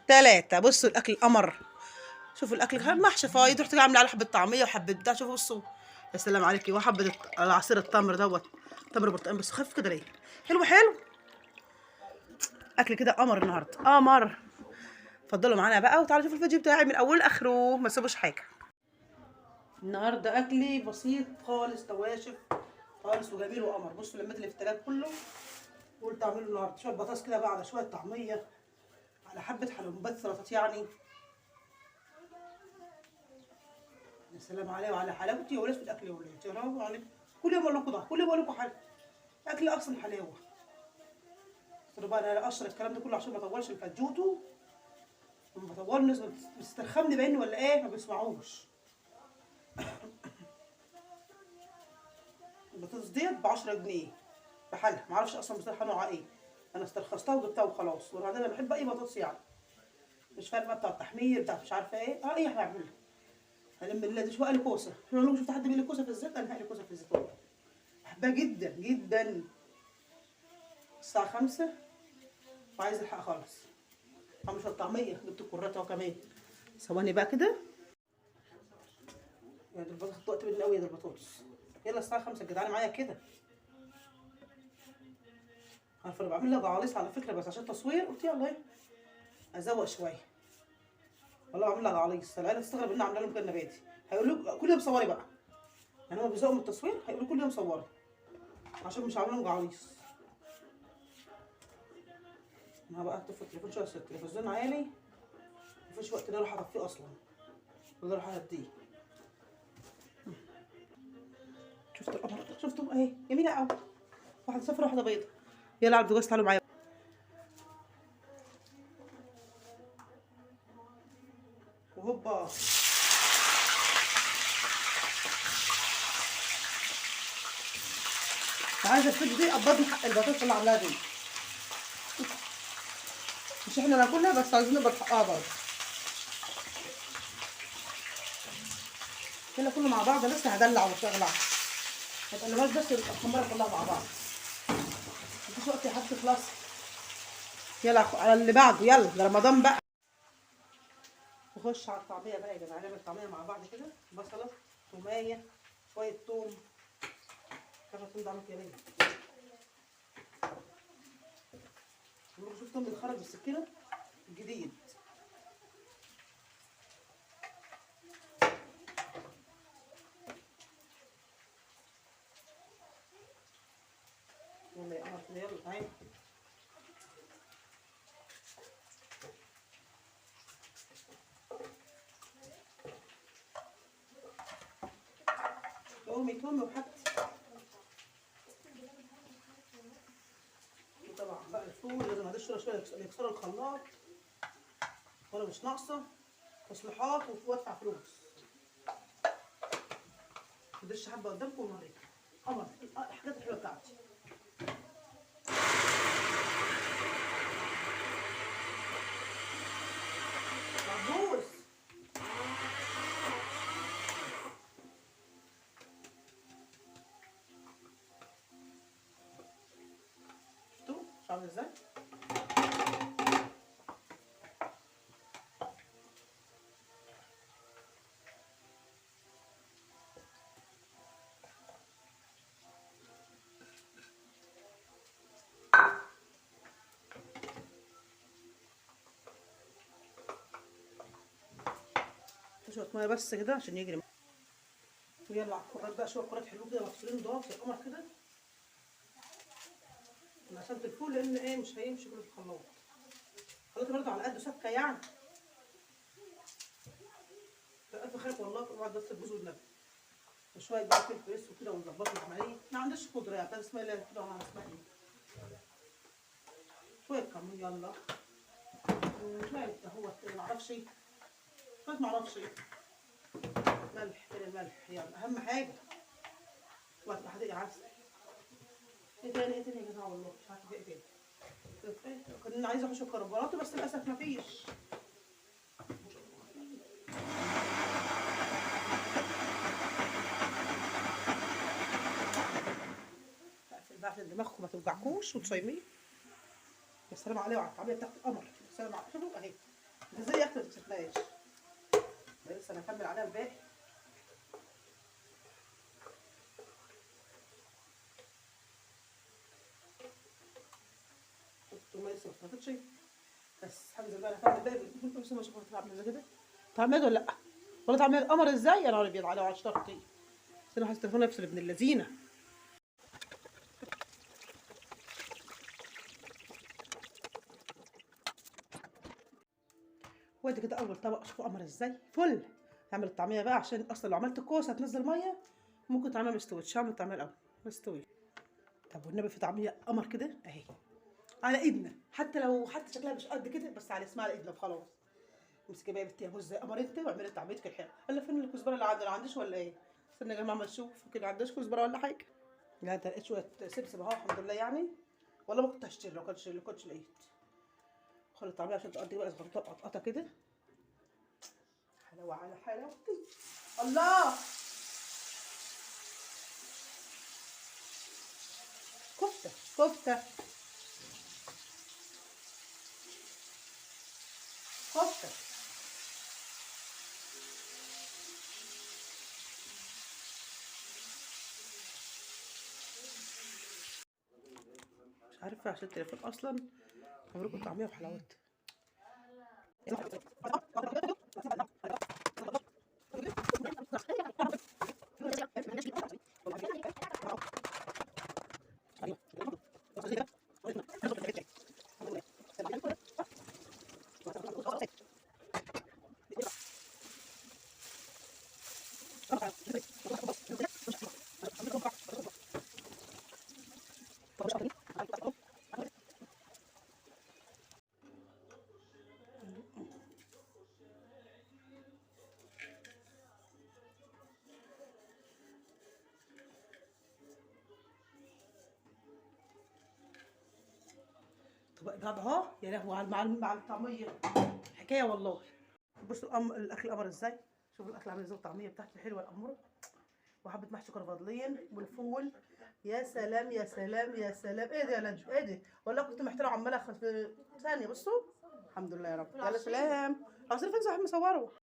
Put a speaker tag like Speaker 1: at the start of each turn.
Speaker 1: 3. بصوا الاكل القمر. شوفوا الاكل محشي فايض، رحت عامله على حبه طعميه وحبه بتاع. شوفوا بصوا، يا سلام عليكي. وحبه العصير التمر دوت، تمر برتقال بس خف كده ليه. حلو حلو. اكل كده قمر النهارده قمر. اتفضلوا معانا بقى وتعالوا شوفوا الفيديو بتاعي من اوله لاخره، ما تسيبوش حاجه. النهارده اكلي بسيط خالص، تواشف خالص وجميل وقمر. بصوا لميت اللي في التلاجة كله وقلت اعمله النهارده شويه بطاطس كده بقى على شويه طعميه على حبه حلويات سلطات يعني. يا سلام عليه وعلى حلاوتي يا ولاد في الاكل يا ولاد. يا رب عليك، كل يوم اقول لكم ده، كل يوم اقول لكم حاجه. اكل اصلا حلاوه. قلت بقى انا اقشر الكلام ده كله عشان ما اطولش الفجوته. لما بطول الناس بتسترخمني باني ولا ايه، ما بيسمعوش. البطاطس ديت ب 10 جنيه بحالها، معرفش اصلا بصراحه نوعها ايه. انا استرخصتها وجبتها وخلاص. وبعدين انا بحب اي بطاطس يعني، مش فارق بقى بتاع التحمير بتاع مش عارفه ايه. اي حاجه اعملها. هلم اللي دي شويه كوسه. لو شفت حد بيقلي كوسه في الزيت، انا هقلي كوسه في الزيت والله. بحبها جدا جدا. الساعه 5 وعايز الحق خالص. عامل شويه طعميه، جبت الكرات اهو كمان. ثواني بقى كده. يا دي البطاطس خدت وقت مني قوي يا دي البطاطس. يلا الساعه 5 يا جدعان معايا كده. عارفه انا بعمل لها جعاليص على فكره، بس عشان تصوير قلت يلا ايه ازوق شويه. والله بعمل لها جعاليص. العيله تستغرب ان عامله لهم كده نباتي. هيقولوا كل يوم صوري بقى. يعني هم بيزهقوا من التصوير، هيقولوا كل يوم صوري عشان مش عامله لهم جعاليص. انا بقى اطفي التليفون شويه، التلفزيون عالي مفيش وقت ان اروح اطفيه اصلا ولا اروح اهديه. شفتوا القمر؟ شفتوا اهي جميله قوي. واحده صفرا واحده بيضه. يلا على البوتاجاز تعالوا معايا. وهوبا. عايزه الفيديو دي قبضني حق البطاطس اللي عاملاها دي. مش احنا ناكلها بس عايزين نقبض حقها برضه. كده كله مع بعض لسه هدلع واشغلع. ما تقلبهاش بس الخماره كلها مع بعض. مفيش وقت يا حبيبتي خلاص. يلا على اللي بعده. يلا ده رمضان بقى. نخش على الطعميه بقى يا جماعه. نعمل الطعميه مع بعض كده. بصله، توميه، شويه توم. كده التوم ده عامل كده ليه؟ شوف توم بيتخرج بالسكينه الجديد. يلا يا قمر كده. يلا تعالى. تومي وحطي. طبعا بقى الفول لازم هدش شويه يكسروا الخلاط وانا مش ناقصه تصليحات وادفع فلوس. هدش حبه قدامكم ونوريكم قمر الحاجات الحلوه بتاعتي. عبوس. شفتوا مش عامل ازاي؟ شويه ميه بس كده عشان يجري. ويلا على الكرات بقى. شويه كرات حلوين كده مغسولين ضغط يا قمر كده. انا قسمت الفول لان ايه مش هيمشي كله في الخلاط. خلاط برضه على قده سكه يعني. الف خير والله. اقعد بس تبوظوا النبي. وشويه بقى فلفل اسود كده ونظبطه العمليه. ما عنديش خضره يعني بس اسمها الله كده وانا اسمها ايه. شويه كمون يلا. شويه اهوت معرفش شويه معرفش ايه. ملح كده ملح يلا اهم حاجه. وقت حديقه عسل. ايه تاني يا جماعه والله مش عارفه ايه تاني. كنا عايزه احشي كربونات بس للاسف مفيش. اقفل بقى عشان دماغكم ما توجعكوش وتصيميه. يا سلام عليه وعلى الطعميه بتاعت القمر. يا سلام عليكم. شوفوا اهي ازاي يا اختي ما شفناش؟ لسه انا هكمل عليها الباقي. التوميه لسه ما اتحطتش، بس الحمد لله انا هكمل الباقي. بصوا ما شوفوا عامله ازاي كده. طعمها ولا لا؟ والله طعمها القمر ازاي؟ يا نهار ابيض على عشترتي. بس انا حاسه التليفون يفصل ابن اللذينه. وادي كده اول طبق، شوفوا قمر ازاي فل. هعمل الطعميه بقى، عشان اصلا لو عملت الكوسه هتنزل ميه، ممكن تعملها مستويتش. هعمل الطعميه الاول مستوي. طب والنبي في طعميه قمر كده اهي على ايدنا، حتى شكلها مش قد كده، بس على اسمها على ايدنا وخلاص. امسكي بقى يا بنتي ازاي قمر انت، واعملي طعميتك الحلوه. الا فين الكزبره اللي عندنا؟ ما عنديش ولا ايه؟ استنى يا جماعه ما نشوف كده، ما عندناش كزبره ولا حاجه. لا ده لقيت شويه سبسب اهو الحمد لله يعني. والله ما كنت هشتري لو كنتش لقيت. خلي الطعميه عشان تقضي بقى صغنطه قطقطه كده. حلاوه على حلاوتي. الله. كفته كفته كفته. مش عارفه عشان التليفون اصلا. عمركم طعميه وحلاوتها. طبق بعض اهو. يا لهوي مع الطعميه حكايه والله. بصوا الاكل القمر ازاي. شوفوا الاكل عامل ازاي، الطعميه بتاعتي حلوه القمر، وحبه محشي كرفضلين والفول. يا سلام يا سلام يا سلام. ايه ده يا لنجو ايه ده؟ والله كنت محتاره عماله في ثانيه. بصوا الحمد لله يا رب. يلا سلام. عصير فين صاحب مصوره.